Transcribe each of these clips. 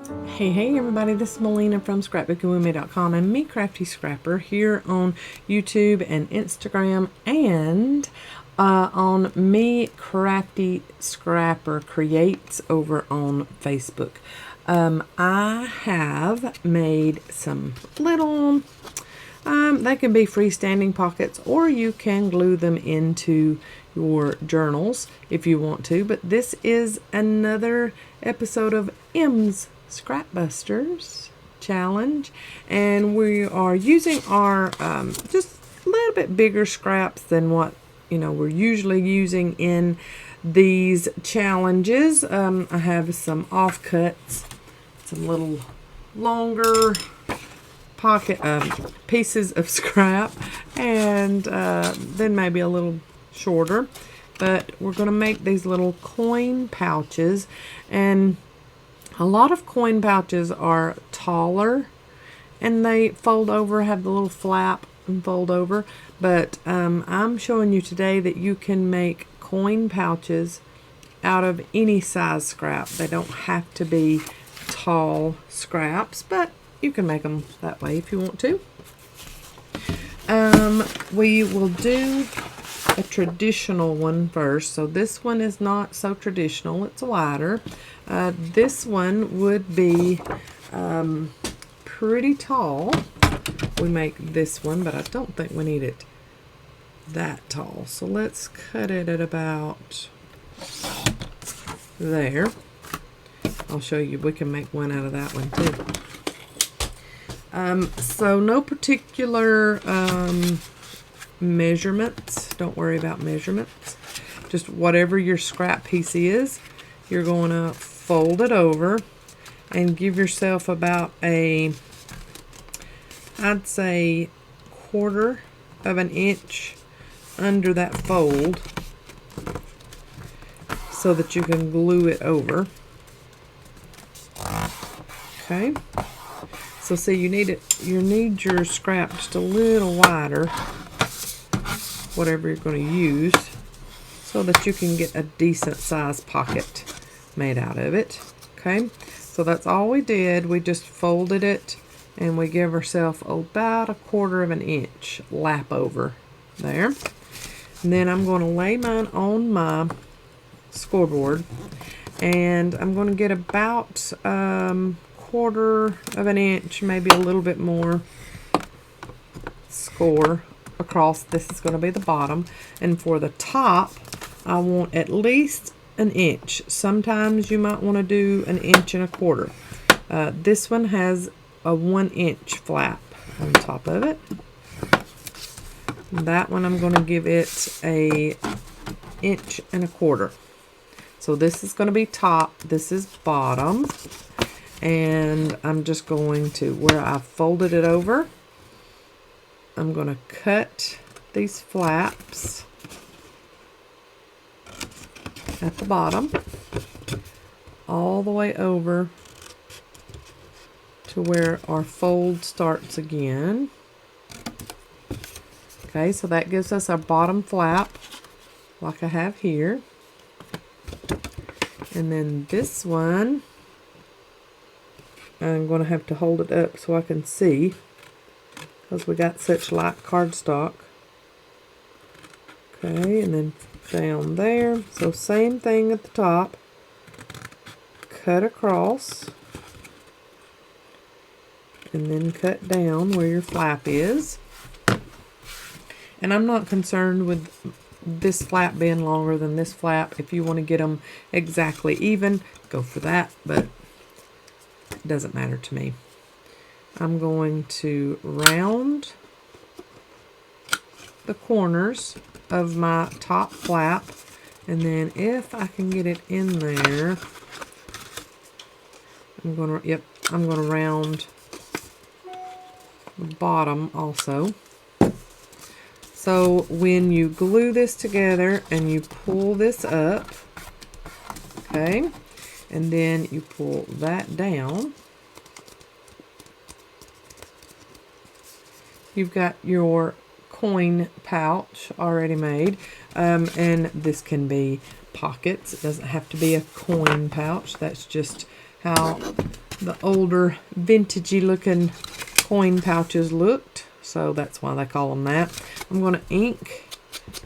Hey everybody, this is Melina from Scrapbookingwithme.com and Me Crafty Scrapper here on YouTube and Instagram and on Me Crafty Scrapper Creates over on Facebook. I have made some little, they can be freestanding pockets or you can glue them into your journals if you want to, but this is another episode of M's Scrapbusters challenge, and we are using our just a little bit bigger scraps than what we're usually using in these challenges. I have some offcuts, some little longer pocket pieces of scrap, and then maybe a little shorter, but we're going to make these little coin pouches. And a lot of coin pouches are taller and they fold over, have the little flap and fold over, but I'm showing you today that you can make coin pouches out of any size scrap. They don't have to be tall scraps, but you can make them that way if you want to. We will do a traditional one first. So this one is not so traditional, it's wider. This one would be pretty tall. We make this one, but I don't think we need it that tall. So let's cut it at about there. I'll show you, we can make one out of that one too. So no particular measurements. Don't worry about measurements. Just whatever your scrap piece is, you're going to fold it over and give yourself about I'd say 1/4 of an inch under that fold so that you can glue it over. Okay. So see, you need your scrap just a little wider, whatever you're going to use, so that you can get a decent size pocket made out of it. Okay, so that's all we did. We just folded it and we give ourselves about 1/4 of an inch lap over there. And then I'm going to lay mine on my scoreboard, and I'm going to get about 1/4 of an inch, maybe a little bit more score across. This is going to be the bottom, and for the top I want at least an inch. Sometimes you might want to do 1.25 inches. This one has a 1 inch flap on top of it. That one I'm going to give it a 1.25 inches. So this is going to be top, this is bottom, and I'm just going to, where I folded it over, I'm going to cut these flaps at the bottom all the way over to where our fold starts again. Okay, so that gives us our bottom flap like I have here. And then this one, I'm going to have to hold it up so I can see, because we got such light cardstock. Okay, and then down there. So same thing at the top. Cut across. And then cut down where your flap is. And I'm not concerned with this flap being longer than this flap. If you want to get them exactly even, go for that, but it doesn't matter to me. I'm going to round the corners of my top flap, and then if I can get it in there, I'm going to round the bottom also. So when you glue this together and you pull this up, okay, and then you pull that down, you've got your coin pouch already made. And this can be pockets. It doesn't have to be a coin pouch. That's just how the older vintagey looking coin pouches looked. So that's why they call them that. I'm going to ink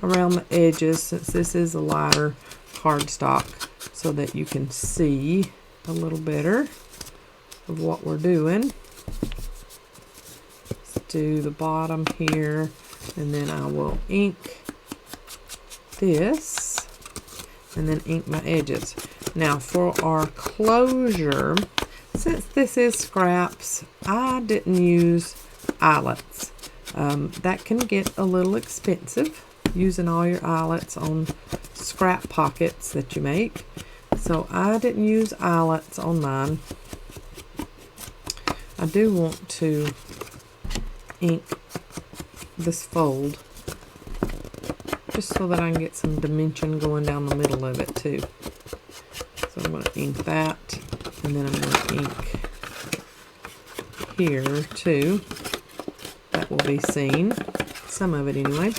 around the edges since this is a lighter cardstock so that you can see a little better of what we're doing. Let's do the bottom here, and then I will ink this and then ink my edges. Now for our closure, since this is scraps, I didn't use eyelets. That can get a little expensive using all your eyelets on scrap pockets that you make. So I didn't use eyelets on mine. I do want to ink this fold just so that I can get some dimension going down the middle of it too. So I'm going to ink that, and then I'm going to ink here too. That will be seen, some of it anyway.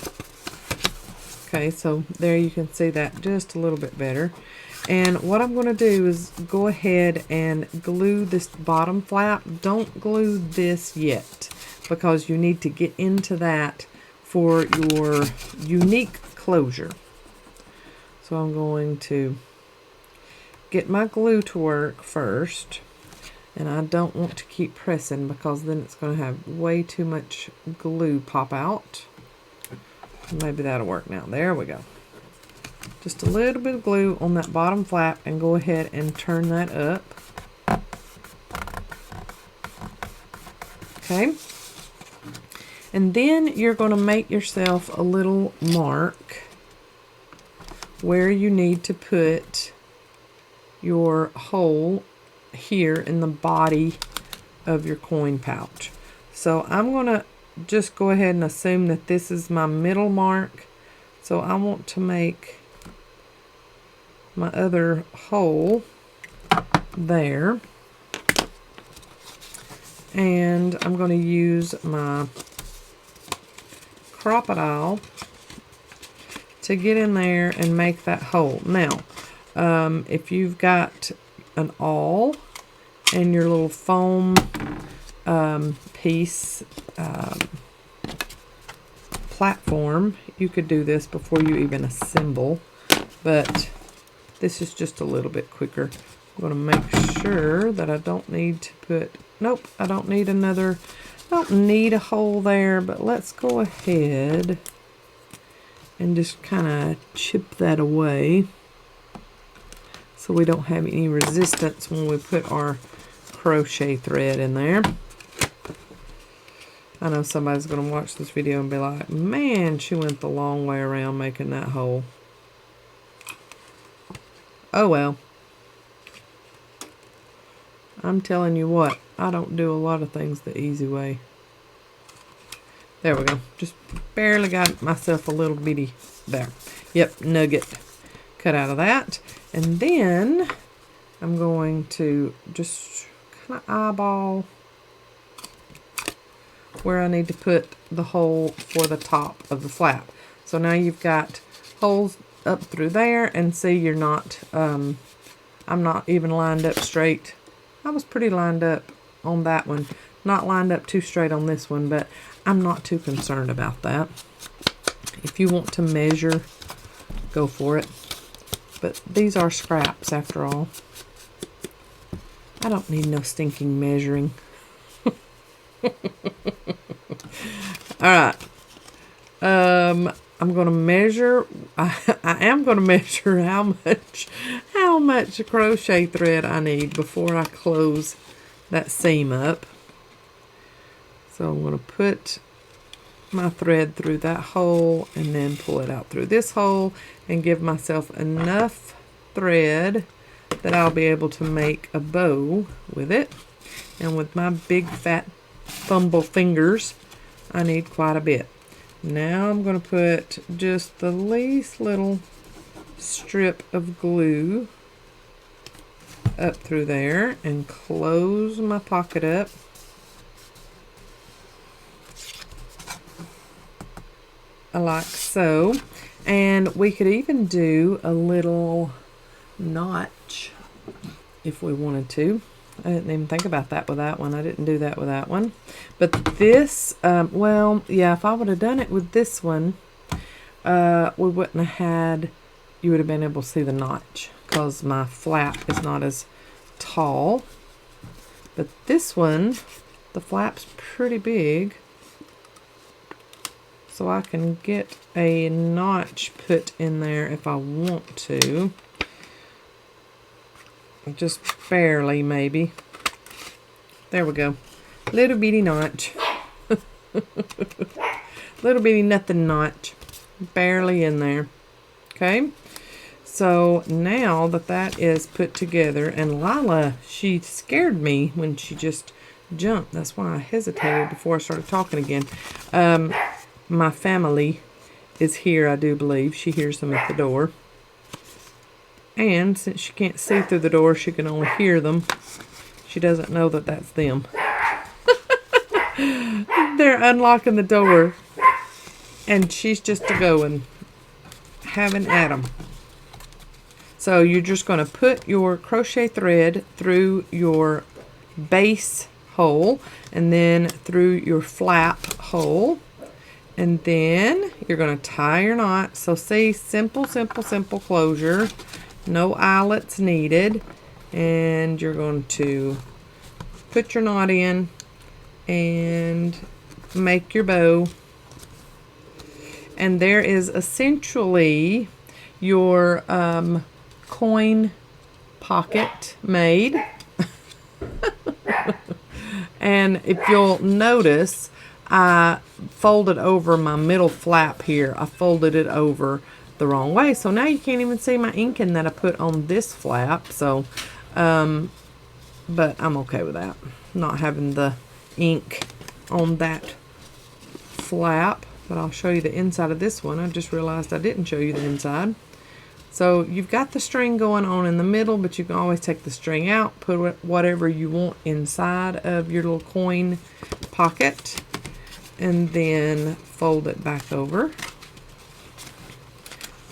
Okay, so there you can see that just a little bit better. And what I'm going to do is go ahead and glue this bottom flap. Don't glue this yet because you need to get into that for your unique closure. So I'm going to get my glue to work first. And I don't want to keep pressing because then it's going to have way too much glue pop out. Maybe that'll work now. There we go. Just a little bit of glue on that bottom flap and go ahead and turn that up. Okay. And then you're going to make yourself a little mark where you need to put your hole here in the body of your coin pouch. So I'm going to just go ahead and assume that this is my middle mark. So I want to make my other hole there. And I'm going to use my crocodile to get in there and make that hole. Now, if you've got an awl and your little foam piece platform, you could do this before you even assemble, but this is just a little bit quicker. I'm going to make sure that I don't need to put, nope, I don't need another, I don't need a hole there, but let's go ahead and just kind of chip that away so we don't have any resistance when we put our crochet thread in there. I know somebody's going to watch this video and be like, man, she went the long way around making that hole. Oh well. I'm telling you what, I don't do a lot of things the easy way. There we go. Just barely got myself a little bitty there. Yep, nugget cut out of that. And then I'm going to just kind of eyeball where I need to put the hole for the top of the flap. So now you've got holes up through there, and see, you're not, I'm not even lined up straight. I was pretty lined up on that one. Not lined up too straight on this one, but I'm not too concerned about that. If you want to measure, go for it. But these are scraps after all. I don't need no stinking measuring. Alright. I'm going to measure, I am going to measure how much crochet thread I need before I close that seam up. So I'm going to put my thread through that hole and then pull it out through this hole and give myself enough thread that I'll be able to make a bow with it. And with my big fat fumble fingers, I need quite a bit. Now I'm going to put just the least little strip of glue up through there and close my pocket up. Like so. And we could even do a little notch if we wanted to. I didn't even think about that with that one. I didn't do that with that one. But this, well, yeah, if I would have done it with this one, we wouldn't have had, you would have been able to see the notch because my flap is not as tall. But this one, the flap's pretty big. So I can get a notch put in there if I want to. Just barely, maybe. There we go. Little bitty notch. Little bitty nothing notch. Barely in there. Okay. So now that that is put together, and Lila, she scared me when she just jumped. That's why I hesitated before I started talking again. My family is here, I do believe. She hears them at the door. And since she can't see through the door, she can only hear them. She doesn't know that that's them. They're unlocking the door. And she's just a-going, having at 'em. So you're just going to put your crochet thread through your base hole. And then through your flap hole. And then you're going to tie your knot. So see, simple, simple, simple closure. No eyelets needed. And you're going to put your knot in and make your bow. And there is essentially your coin pocket made. And if you'll notice, I folded over my middle flap here. I folded it over the wrong way, so now you can't even see my inking that I put on this flap. So but I'm okay with that, not having the ink on that flap. But I'll show you the inside of this one. I just realized I didn't show you the inside. So you've got the string going on in the middle, but you can always take the string out, put whatever you want inside of your little coin pocket, and then fold it back over.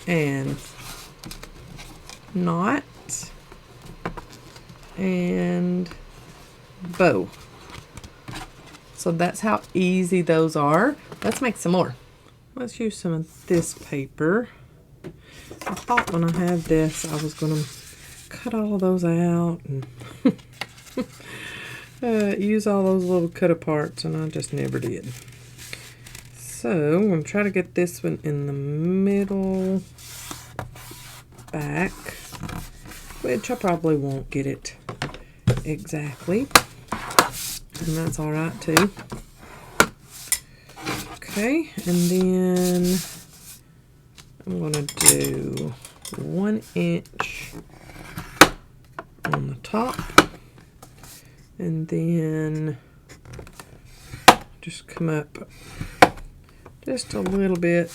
And knot and bow. So that's how easy those are. Let's make some more. Let's use some of this paper. I thought when I had this I was going to cut all those out and use all those little cut aparts, and I just never did. So I'm going to try to get this one in the middle back, which I probably won't get it exactly, and that's all right too. Okay, and then I'm going to do 1 inch on the top, and then just come up just a little bit,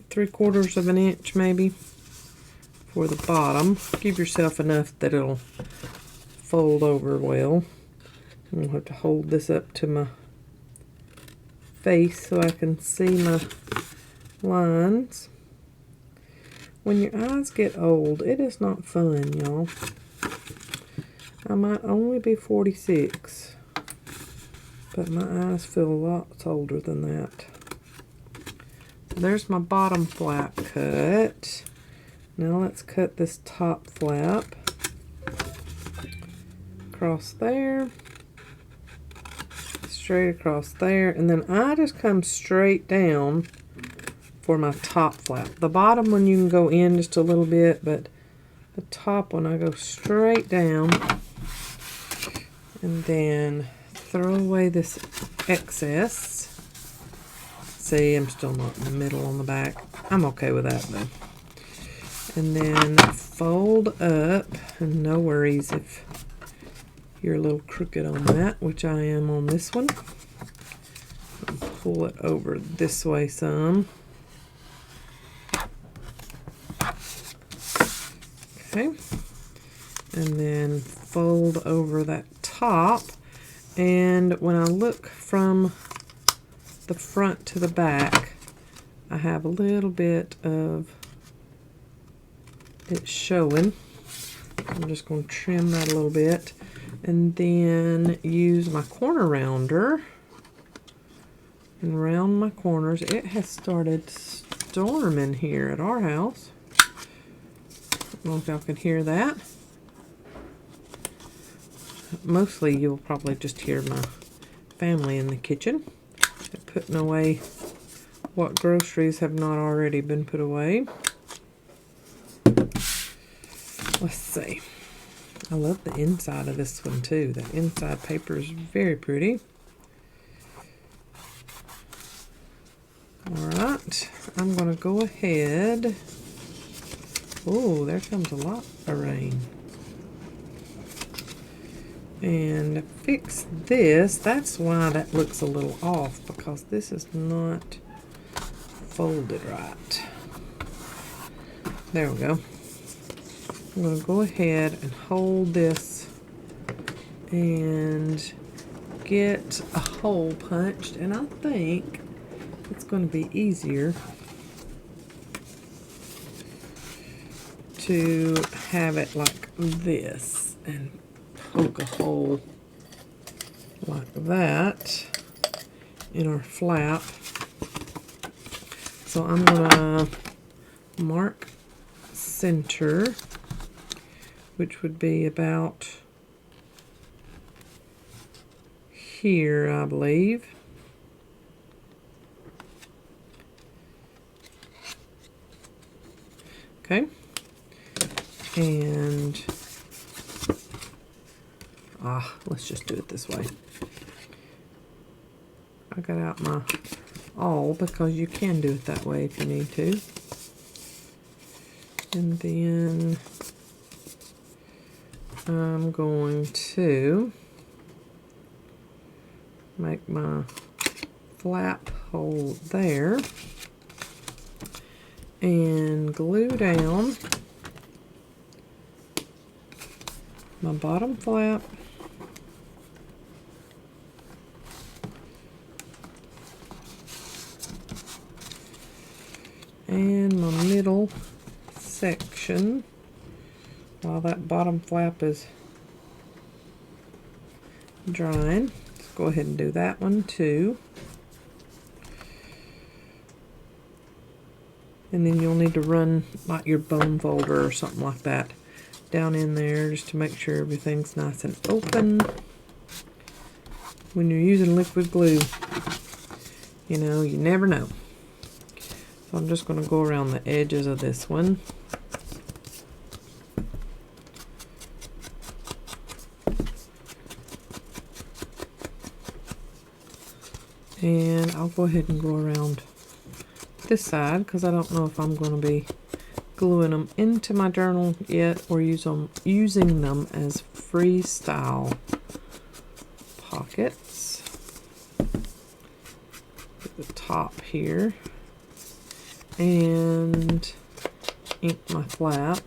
3/4 of an inch maybe for the bottom. Give yourself enough that it'll fold over well. I'm gonna have to hold this up to my face so I can see my lines. When your eyes get old, it is not fun, y'all. I might only be 46, but my eyes feel a lot older than that. There's my bottom flap cut. Now let's cut this top flap across there, straight across there, and then I just come straight down for my top flap. The bottom one you can go in just a little bit, but the top one I go straight down, and then throw away this excess. See, I'm still not in the middle on the back. I'm okay with that though. And then fold up, and no worries if you're a little crooked on that, which I am on this one. And pull it over this way some. Okay. And then fold over that top. And when I look from the front to the back, I have a little bit of it showing. I'm just going to trim that a little bit and then use my corner rounder and round my corners. It has started storming here at our house. I don't know if y'all can hear that. Mostly you'll probably just hear my family in the kitchen. They're putting away what groceries have not already been put away. Let's see. I love the inside of this one too. The inside paper is very pretty. Alright, I'm going to go ahead. Oh, there comes a lot of rain. And fix this. That's why that looks a little off, because this is not folded right. There we go. I'm going to go ahead and hold this and get a hole punched, and I think it's going to be easier to have it like this and poke a hole like that in our flap. So I'm going to mark center, which would be about here, I believe. Okay. And let's just do it this way. I got out my awl because you can do it that way if you need to. And then I'm going to make my flap hole there and glue down my bottom flap and my middle section. While that bottom flap is drying, let's go ahead and do that one too. And then you'll need to run like your bone folder or something like that down in there just to make sure everything's nice and open. When you're using liquid glue, you know, you never know. So I'm just going to go around the edges of this one. And I'll go ahead and go around this side because I don't know if I'm going to be gluing them into my journal yet or using them as freestyle pockets. At the top here. And ink my flap.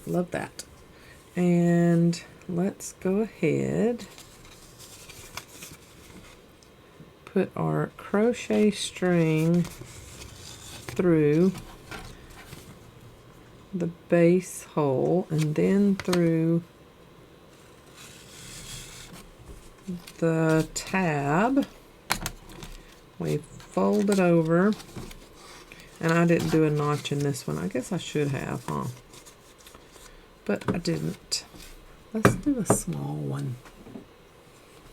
Love that. And let's go ahead, put our crochet string through the base hole and then through the tab. We fold it over, and I didn't do a notch in this one. I guess I should have, huh? But I didn't. Let's do a small one.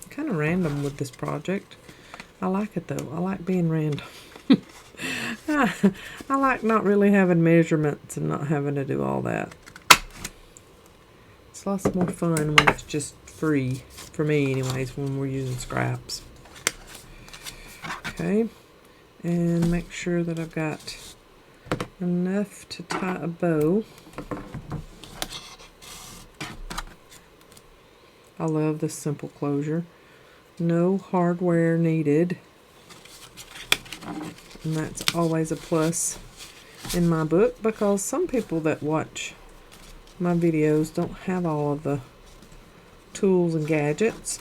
Kind of random with this project. I like it though. I like being random. I like not really having measurements and not having to do all that. It's lots more fun when it's just free, for me anyways, when we're using scraps. Okay, and make sure that I've got enough to tie a bow. I love this simple closure. No hardware needed. And that's always a plus in my book because some people that watch my videos don't have all of the tools and gadgets.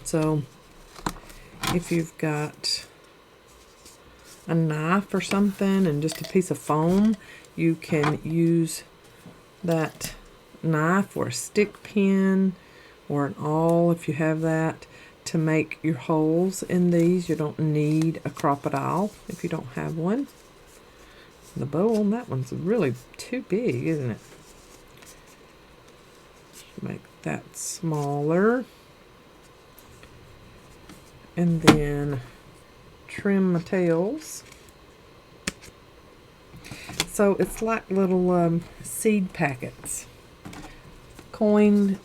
So if you've got a knife or something and just a piece of foam, you can use that knife or a stick pin or an awl if you have that to make your holes in these. You don't need a crocodile if you don't have one. The bow on that one's really too big, isn't it? Make that smaller. And then trim my tails. So it's like little seed packets. Coin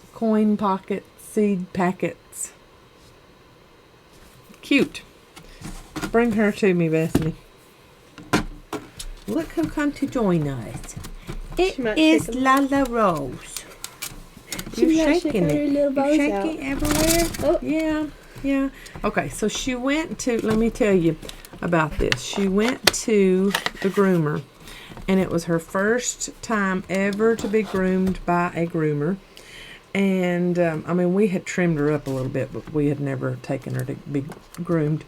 pocket seed packets. Cute. Bring her to me, Bethany. Look who come to join us. It is Lala Rose. You're shaking it. You're shaking everywhere. Oh. Yeah. Okay, so she went to, let me tell you about this. She went to the groomer, and it was her first time ever to be groomed by a groomer. And, I mean, we had trimmed her up a little bit, but we had never taken her to be groomed.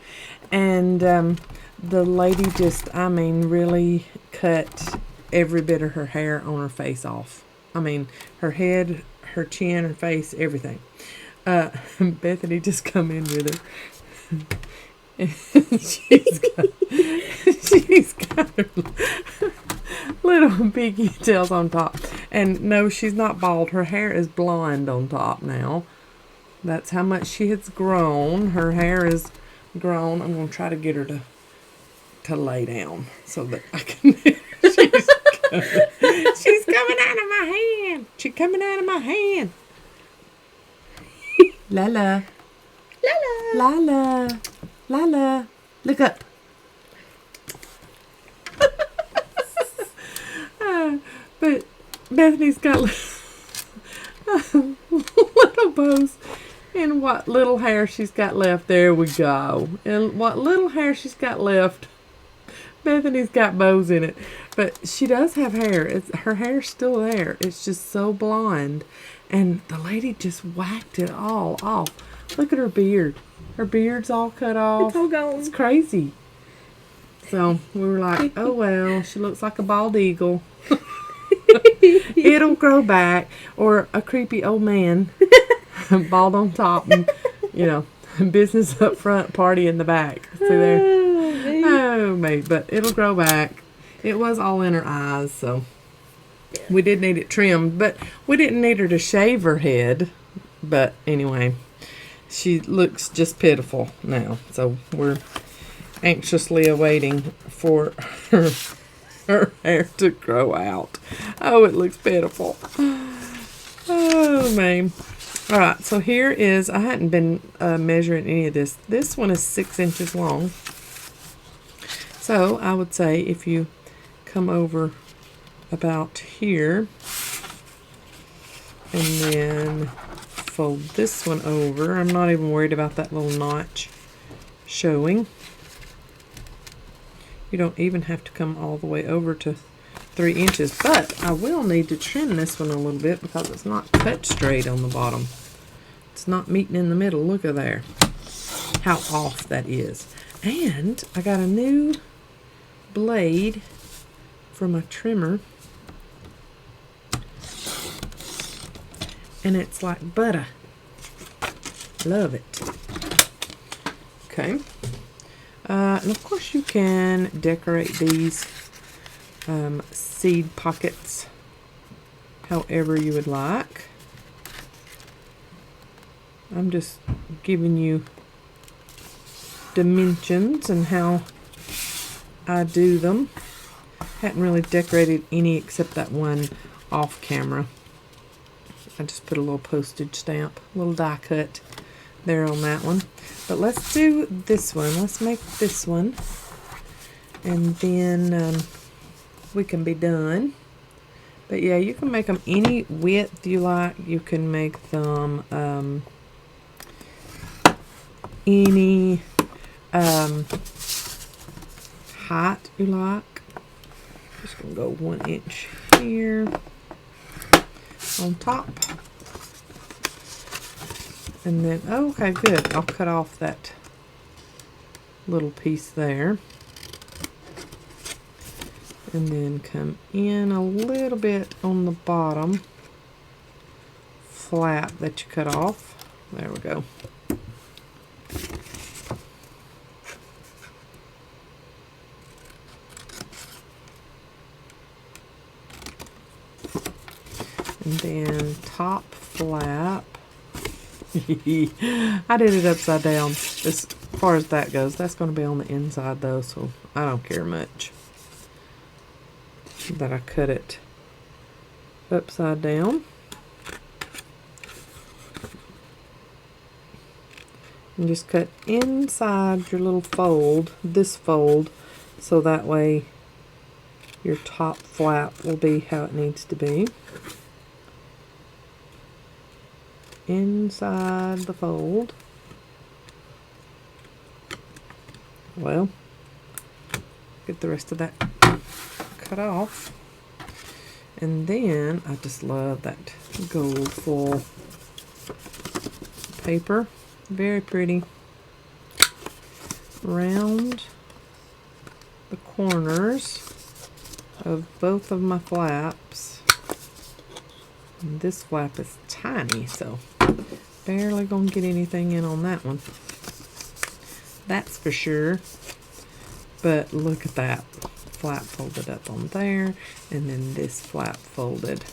And the lady just, I mean, really cut every bit of her hair on her face off. I mean, her head, her chin, her face, everything. Bethany just come in with her. she's got her little pigtails on top. And no, she's not bald. Her hair is blonde on top now. That's how much she has grown. Her hair is grown. I'm going to try to get her to lay down so that I can... she's coming out of my hand. She's coming out of my hand. Lala. Lala. Lala. Lala. Look up. But Bethany's got little bows in what little hair she's got left. There we go. And what little hair she's got left, Bethany's got bows in it. But she does have hair. Her hair's still there. It's just so blonde. And the lady just whacked it all off. Look at her beard. Her beard's all cut off. It's all gone. It's crazy. So we were like, oh well, she looks like a bald eagle. It'll grow back. Or a creepy old man. Bald on top and, business up front, party in the back. See there? Oh, me. But it'll grow back. It was all in her eyes, so we did need it trimmed. But we didn't need her to shave her head. But anyway, she looks just pitiful now. So we're anxiously awaiting for her hair to grow out. Oh, it looks pitiful. Oh, man. All right, so here is, I hadn't been measuring any of this. This one is 6 inches long. So I would say if you come over about here and then fold this one over. I'm not even worried about that little notch showing. You don't even have to come all the way over to 3 inches, but I will need to trim this one a little bit because it's not cut straight on the bottom. It's not meeting in the middle. Look at there. How off that is. And I got a new blade for my trimmer. And it's like butter. Love it. Okay. And of course you can decorate these seed pockets however you would like. I'm just giving you dimensions and how I do them. Hadn't really decorated any except that one off camera. I just put a little postage stamp, a little die cut there on that one. But let's do this one. Let's make this one. And then we can be done. But yeah, you can make them any width you like. You can make them any height you like. Just gonna go 1 inch here on top. And then, okay, good. I'll cut off that little piece there. and then come in a little bit on the bottom flap that you cut off. There we go. And then top flap. I did it upside down as far as that goes. That's going to be on the inside though, so I don't care much that I cut it upside down. And just cut inside your little fold, this fold, so that way your top flap will be how it needs to be. Inside the fold. Well, get the rest of that cut off. And then I just love that gold foil paper. Very pretty. Round the corners of both of my flaps. And this flap is tiny, so barely gonna get anything in on that one. That's for sure. But look at that. Flap folded up on there, and then this flap folded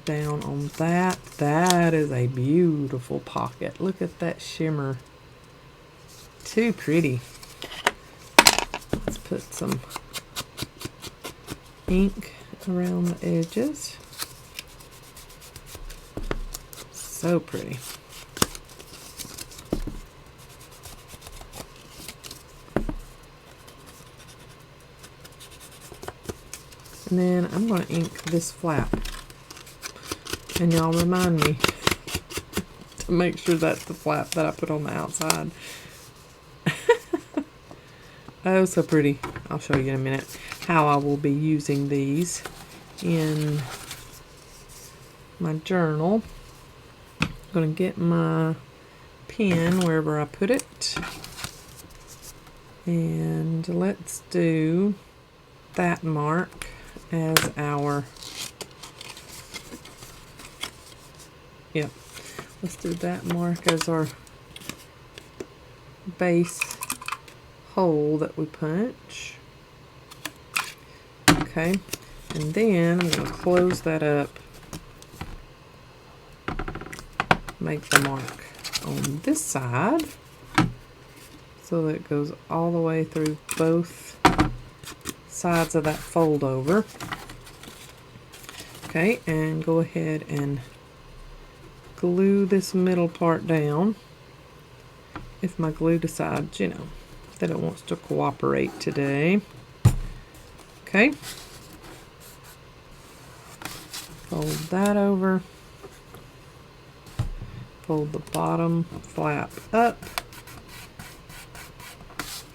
down on that. That is a beautiful pocket. Look at that shimmer. Too pretty. Let's put some ink around the edges. So pretty. And then I'm going to ink this flap. And y'all remind me to make sure that's the flap that I put on the outside. Oh, so pretty. I'll show you in a minute how I will be using these in my journal. I'm going to get my pen wherever I put it. And let's do that mark as our, yep, let's do that mark as our base hole that we punch. Okay, and then I'm going to close that up, make the mark on this side so that it goes all the way through both sides of that fold over. Okay, and go ahead and glue this middle part down if my glue decides, you know, that it wants to cooperate today. Okay, fold that over, fold the bottom flap up.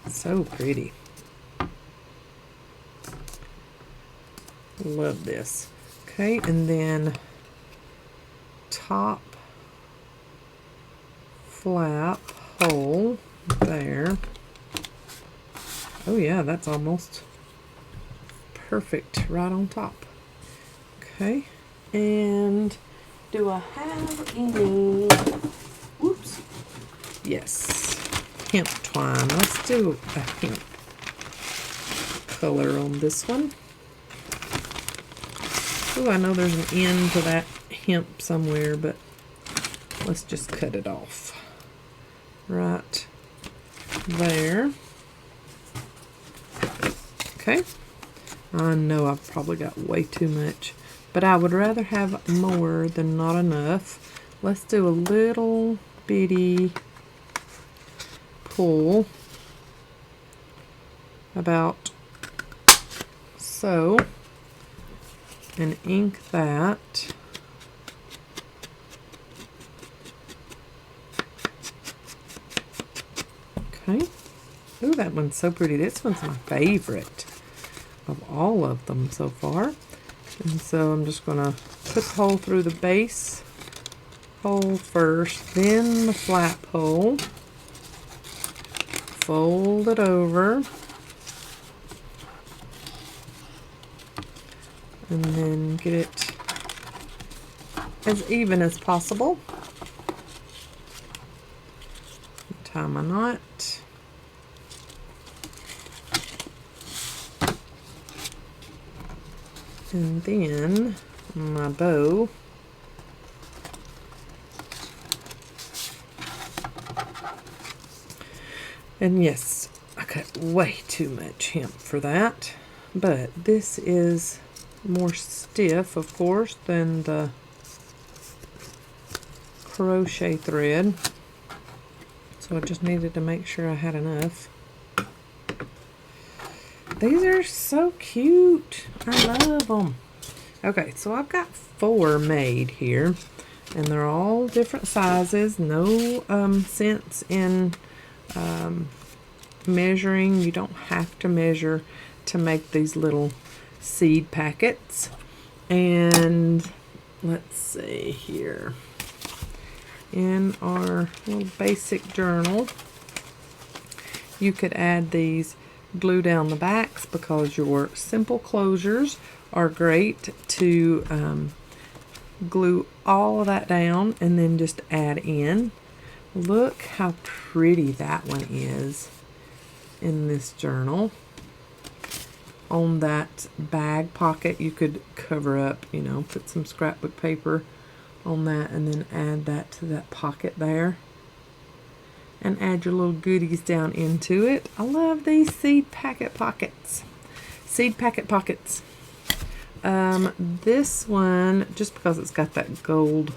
So pretty. Love this. Okay, and then top flap hole there. Oh yeah, that's almost perfect right on top. Okay, and do I have any, whoops, yes, hemp twine. Let's do a hemp color on this one. Oh, I know there's an end to that hemp somewhere, but let's just cut it off right there. Okay, I know I've probably got way too much, but I would rather have more than not enough. Let's do a little bitty pull, about so, and ink that. Okay. Ooh, that one's so pretty. This one's my favorite of all of them so far. And so I'm just going to put the hole through the base hole first, then the flap hole. Fold it over. and then get it as even as possible. Tie my knot. And then my bow. And yes, I cut way too much hemp for that, but this is more stiff, of course, than the crochet thread. So I just needed to make sure I had enough. These are so cute. I love them. Okay, so I've got 4 made here, and they're all different sizes. No sense in measuring. You don't have to measure to make these little seed packets. And let's see here. In our little basic journal, you could add these glue down the backs because your simple closures are great to glue all of that down and then just add in. Look how pretty that one is in this journal. On that bag pocket, you could cover up, you know, put some scrapbook paper on that and then add that to that pocket there. And add your little goodies down into it. I love these seed packet pockets. Seed packet pockets. This one, just because it's got that gold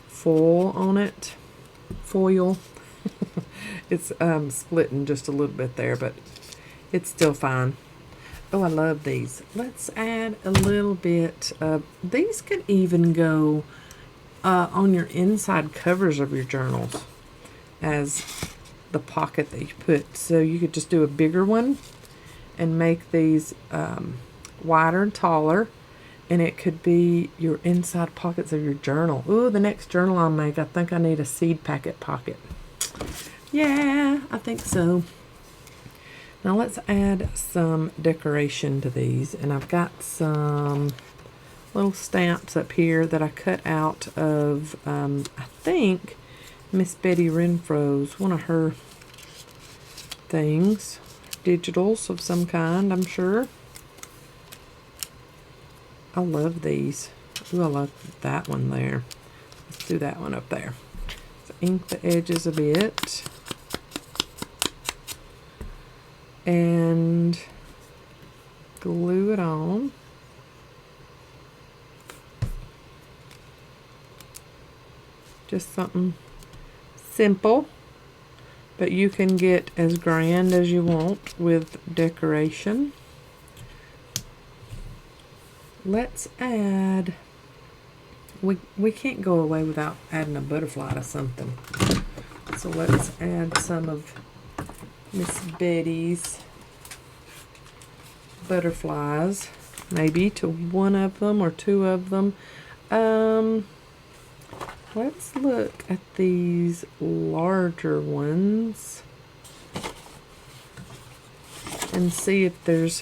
foil on it, it's splitting just a little bit there, but it's still fine. Oh, I love these. Let's add a little bit of, these could even go on your inside covers of your journals as the pocket that you put. So you could just do a bigger one and make these wider and taller, and it could be your inside pockets of your journal. Ooh, the next journal I'll make, I think I need a seed packet pocket. Yeah, I think so. Now let's add some decoration to these, and I've got some little stamps up here that I cut out of I think Miss Betty Renfro's, one of her things, digitals of some kind, I'm sure. I love these. Ooh, I love that one there. Let's do that one up there. So ink the edges a bit. And glue it on. Just something simple, but you can get as grand as you want with decoration. Let's add, we can't go away without adding a butterfly to something. So let's add some of Miss Betty's butterflies, maybe to one of them or 2 of them. Let's look at these larger ones and see if there's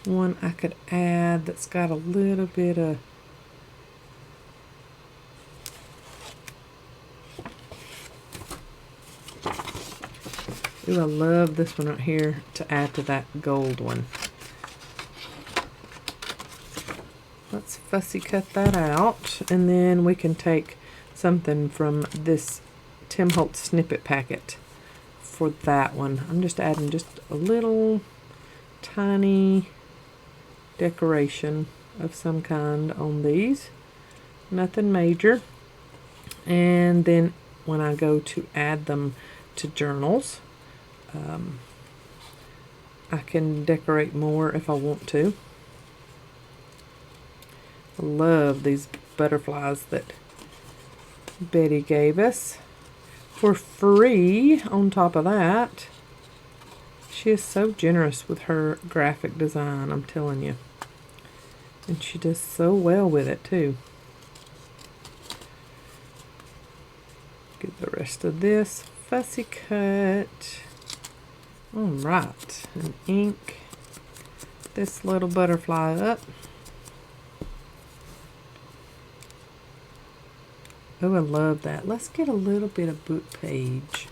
one I could add that's got a little bit of ooh, I love this one right here to add to that gold one. Let's fussy cut that out, and then we can take something from this Tim Holtz snippet packet for that one. I'm just adding just a little tiny decoration of some kind on these. Nothing major. And then when I go to add them to journals, I can decorate more if I want to. I love these butterflies that Betty gave us for free. On top of that, she is so generous with her graphic design, I'm telling you. And she does so well with it too. Get the rest of this fussy cut. Alright, and ink this little butterfly up. Oh, I love that. Let's get a little bit of book page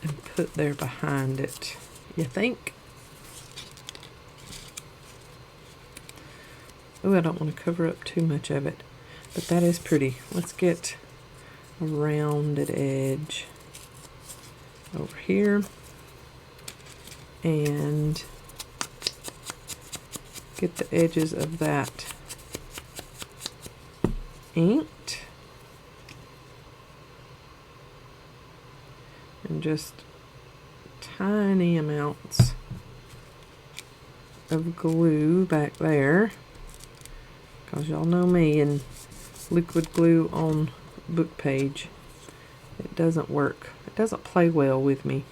and put there behind it. You think? Oh, I don't want to cover up too much of it, but that is pretty. Let's get a rounded edge over here and get the edges of that inked and just tiny amounts of glue back there, because y'all know me and liquid glue on book page, it doesn't work. It doesn't play well with me.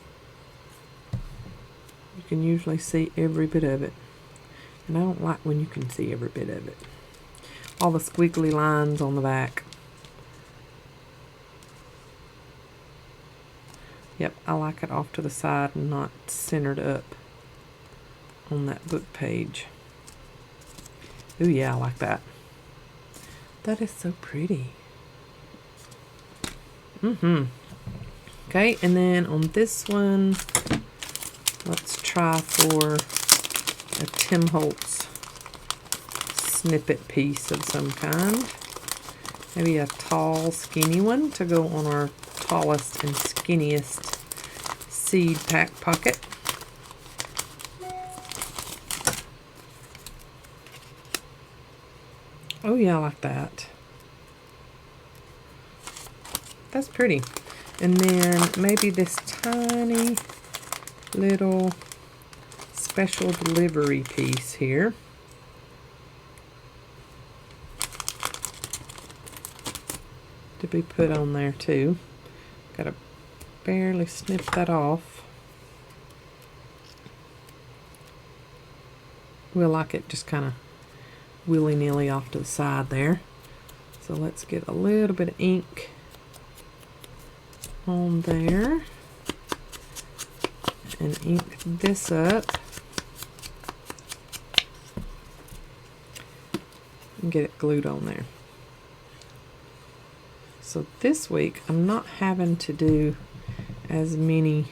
You can usually see every bit of it, and I don't like when you can see every bit of it. All the squiggly lines on the back. Yep, I like it off to the side and not centered up on that book page. Ooh, yeah, I like that. That is so pretty. Okay, and then on this one, let's try for a Tim Holtz snippet piece of some kind. Maybe a tall, skinny one to go on our tallest and skinniest seed pack pocket. Oh yeah, I like that. That's pretty. And then maybe this tiny little special delivery piece here. To be put on there too. Gotta barely snip that off. We'll like it just kind of willy-nilly off to the side there. So let's get a little bit of ink on there and ink this up and get it glued on there. So this week I'm not having to do as many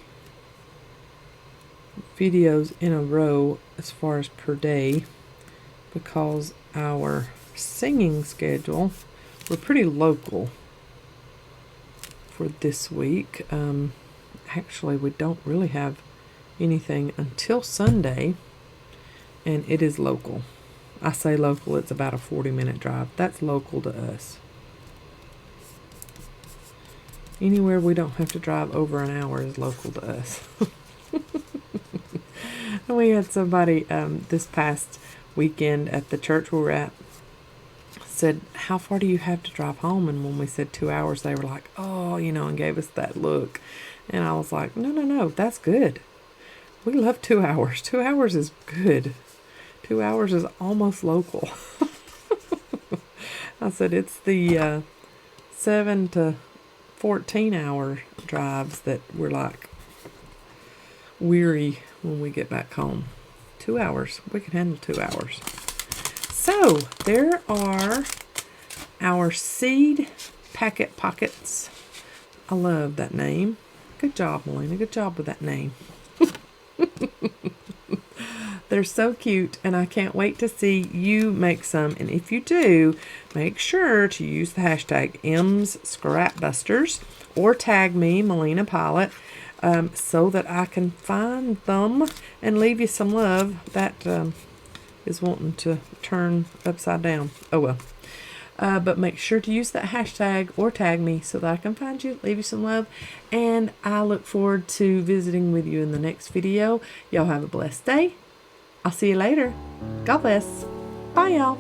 videos in a row as far as per day, because our singing schedule, we're pretty local for this week. Actually, we don't really have anything until Sunday, and it is local. I say local, it's about a 40-minute drive. That's local to us. Anywhere we don't have to drive over an hour is local to us. We had somebody this past weekend at the church we were at said, how far do you have to drive home? And when we said 2 hours, they were like, oh, you know, and gave us that look. And I was like, no, that's good. We love 2 hours. 2 hours is good. 2 hours is almost local. I said, it's the 7 to 14-hour drives that we're like weary when we get back home. 2 hours. We can handle 2 hours. So there are our seed packet pockets. I love that name. Good job, Melina. Good job with that name. They're so cute, and I can't wait to see you make some. And if you do, make sure to use the hashtag #MsScrapBusters or tag me, Melina Pylant, so that I can find them and leave you some love. That is wanting to turn upside down. Oh well. But make sure to use that hashtag or tag me so that I can find you, leave you some love, and I look forward to visiting with you in the next video. Y'all have a blessed day. I'll see you later. God bless. Bye, y'all.